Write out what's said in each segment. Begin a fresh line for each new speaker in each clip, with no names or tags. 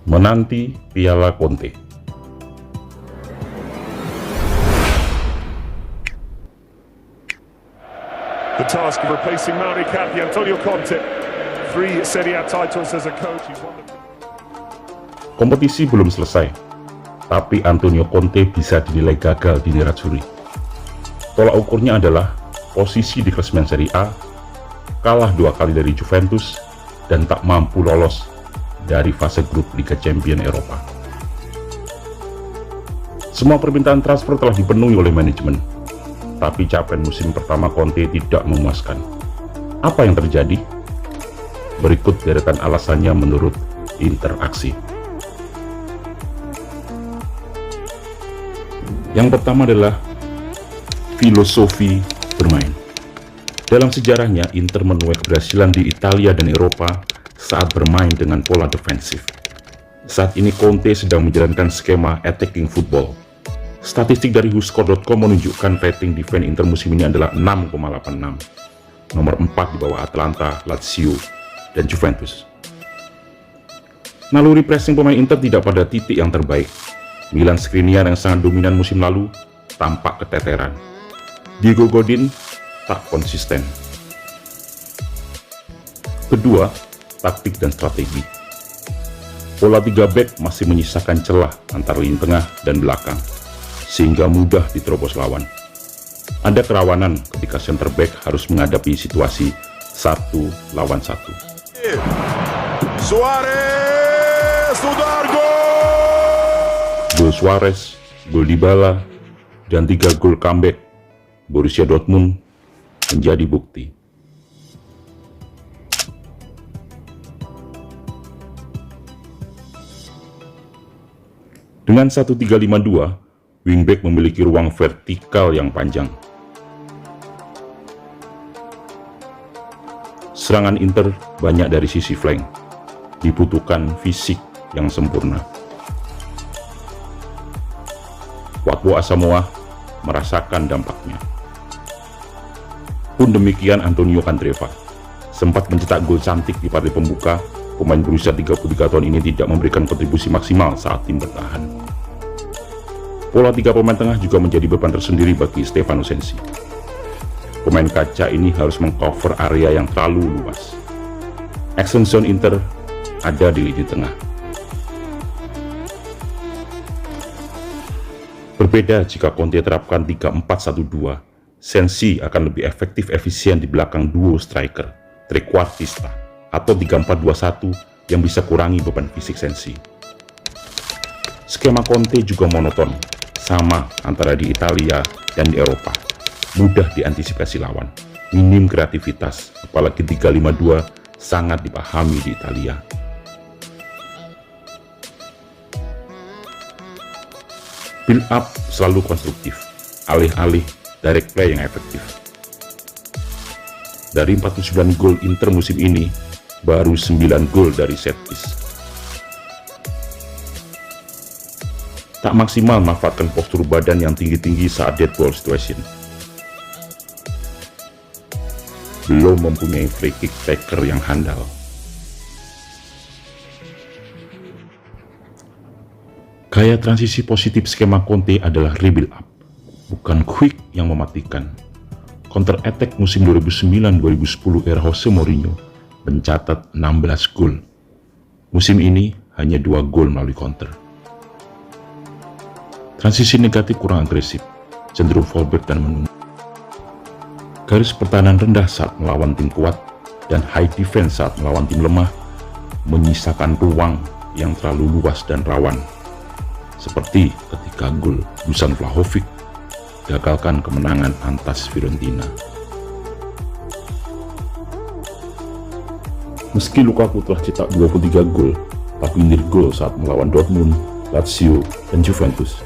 menanti Piala Conte.
The task of replacing Mauri Cappi, Antonio Conte, 3 Serie A titles as a coach. He's won the...
Kompetisi belum selesai, tapi Antonio Conte bisa dinilai gagal di Nerazzurri. Tolak ukurnya adalah posisi di klasemen Serie A, kalah 2 kali dari Juventus, dan tak mampu lolos dari fase grup Liga Champions Eropa. Semua permintaan transfer telah dipenuhi oleh manajemen, tapi capaian musim pertama Conte tidak memuaskan. Apa yang terjadi? Berikut deretan alasannya menurut Interaksi. Yang pertama adalah filosofi bermain. Dalam sejarahnya, Inter menuai keberhasilan di Italia dan Eropa saat bermain dengan pola defensif. Saat ini Conte sedang menjalankan skema attacking football. Statistik dari WhoScored.com menunjukkan rating defense Inter musim ini adalah 6,86, nomor 4 di bawah Atalanta, Lazio, dan Juventus. Naluri pressing pemain Inter tidak pada titik yang terbaik. Milan Skriniar yang sangat dominan musim lalu tampak keteteran. Diego Godin tak konsisten. Kedua, taktik dan strategi. Pola 3 back masih menyisakan celah antara lini tengah dan belakang, sehingga mudah diterobos lawan. Ada kerawanan ketika center back harus menghadapi situasi 1 lawan 1.
Suarez, Sudargo!
Gol Suarez, gol Dybala, dan 3 gol comeback Borussia Dortmund menjadi bukti. Dengan 1-3-5-2, wingback memiliki ruang vertikal yang panjang. Serangan Inter banyak dari sisi flank, dibutuhkan fisik yang sempurna. Watwo Asamoah merasakan dampaknya. Pun demikian Antonio Candreva, sempat mencetak gol cantik di partai pembuka. Pemain berusia 33 tahun ini tidak memberikan kontribusi maksimal saat tim bertahan. Pola 3 pemain tengah juga menjadi beban tersendiri bagi Stefano Sensi. Pemain kaca ini harus mengcover area yang terlalu luas. Action zone Inter ada di lini tengah. Berbeda jika Conte terapkan 3-4-1-2, Sensi akan lebih efektif efisien di belakang duo striker, trequartista, atau 3-4-2-1 yang bisa kurangi beban fisik Sensi. Skema Conte juga monoton, sama antara di Italia dan di Eropa. Mudah diantisipasi lawan, minim kreativitas, apalagi 3-5-2 sangat dipahami di Italia. Build up selalu konstruktif, alih-alih direct play yang efektif. Dari 49 gol Inter musim ini, baru 9 gol dari set piece. Tak maksimal memanfaatkan postur badan yang tinggi-tinggi saat dead ball situation. Belum mempunyai free kick taker yang handal. Gaya transisi positif skema Conte adalah rebuild up, bukan quick yang mematikan. Counter attack musim 2009-2010 era Jose Mourinho mencatat 16 gol. Musim ini hanya 2 gol melalui counter. Transisi negatif kurang agresif, cenderung fallback dan menunggu. Garis pertahanan rendah saat melawan tim kuat dan high defense saat melawan tim lemah menyisakan ruang yang terlalu luas dan rawan. Seperti ketika gol Dusan Vlahovic gagalkan kemenangan atas Fiorentina. Meski Lukaku telah cetak 23 gol, tapi nil gol saat melawan Dortmund, Lazio, dan Juventus.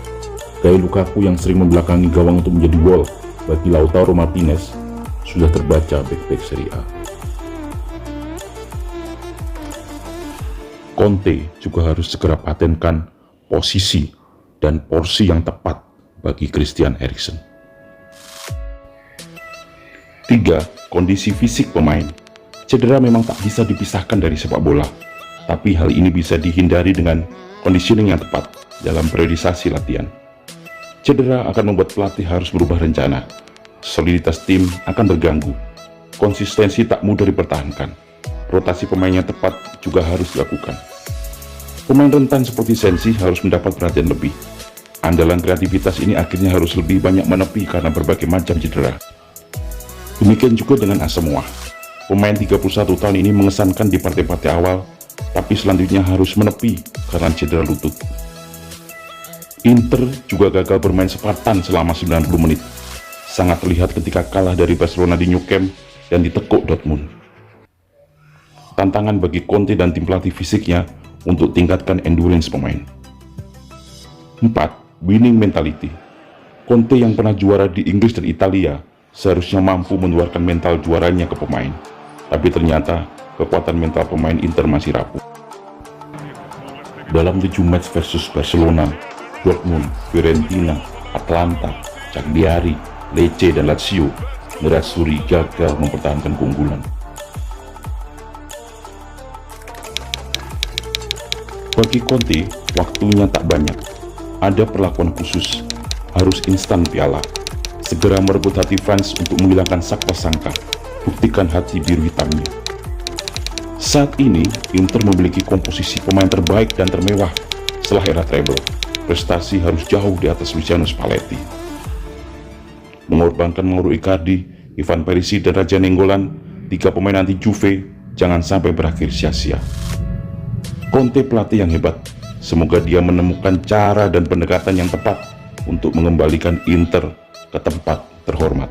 Gaya Lukaku yang sering membelakangi gawang untuk menjadi wall bagi Lautaro Martinez sudah terbaca back-back Serie A. Conte juga harus segera patenkan posisi dan porsi yang tepat bagi Christian Eriksen. 3. Kondisi fisik pemain. Cedera memang tak bisa dipisahkan dari sepak bola. Tapi hal ini bisa dihindari dengan conditioning yang tepat dalam periodisasi latihan. Cedera akan membuat pelatih harus berubah rencana. Soliditas tim akan terganggu. Konsistensi tak mudah dipertahankan. Rotasi pemain yang tepat juga harus dilakukan. Pemain rentan seperti Sensi harus mendapat perhatian lebih. Andalan kreativitas ini akhirnya harus lebih banyak menepi karena berbagai macam cedera. Demikian juga dengan Asamoah. Pemain 31 tahun ini mengesankan di partai-partai awal, tapi selanjutnya harus menepi karena cedera lutut. Inter juga gagal bermain Spartan selama 90 menit. Sangat terlihat ketika kalah dari Barcelona di Nou Camp dan ditekuk Dortmund. Tantangan bagi Conte dan tim pelatih fisiknya untuk tingkatkan endurance pemain. 4. Winning mentality. Conte yang pernah juara di Inggris dan Italia seharusnya mampu menularkan mental juaranya ke pemain. Tapi ternyata kekuatan mental pemain Inter masih rapuh. Dalam 7 match versus Barcelona, Dortmund, Fiorentina, Atlanta, Cagliari, Lecce, dan Lazio, Nerazzurri gagal mempertahankan keunggulan. Bagi Conte, waktunya tak banyak. Ada perlakuan khusus, harus instan piala. Segera merebut hati fans untuk menghilangkan sangka, buktikan hati biru hitamnya. Saat ini, Inter memiliki komposisi pemain terbaik dan termewah setelah era treble. Prestasi harus jauh di atas Luciano Spalletti. Mengorbankan Mauro Icardi, Ivan Perisic, dan Raja Nainggolan, 3 pemain anti Juve, jangan sampai berakhir sia-sia. Conte pelatih yang hebat. Semoga dia menemukan cara dan pendekatan yang tepat untuk mengembalikan Inter ke tempat terhormat.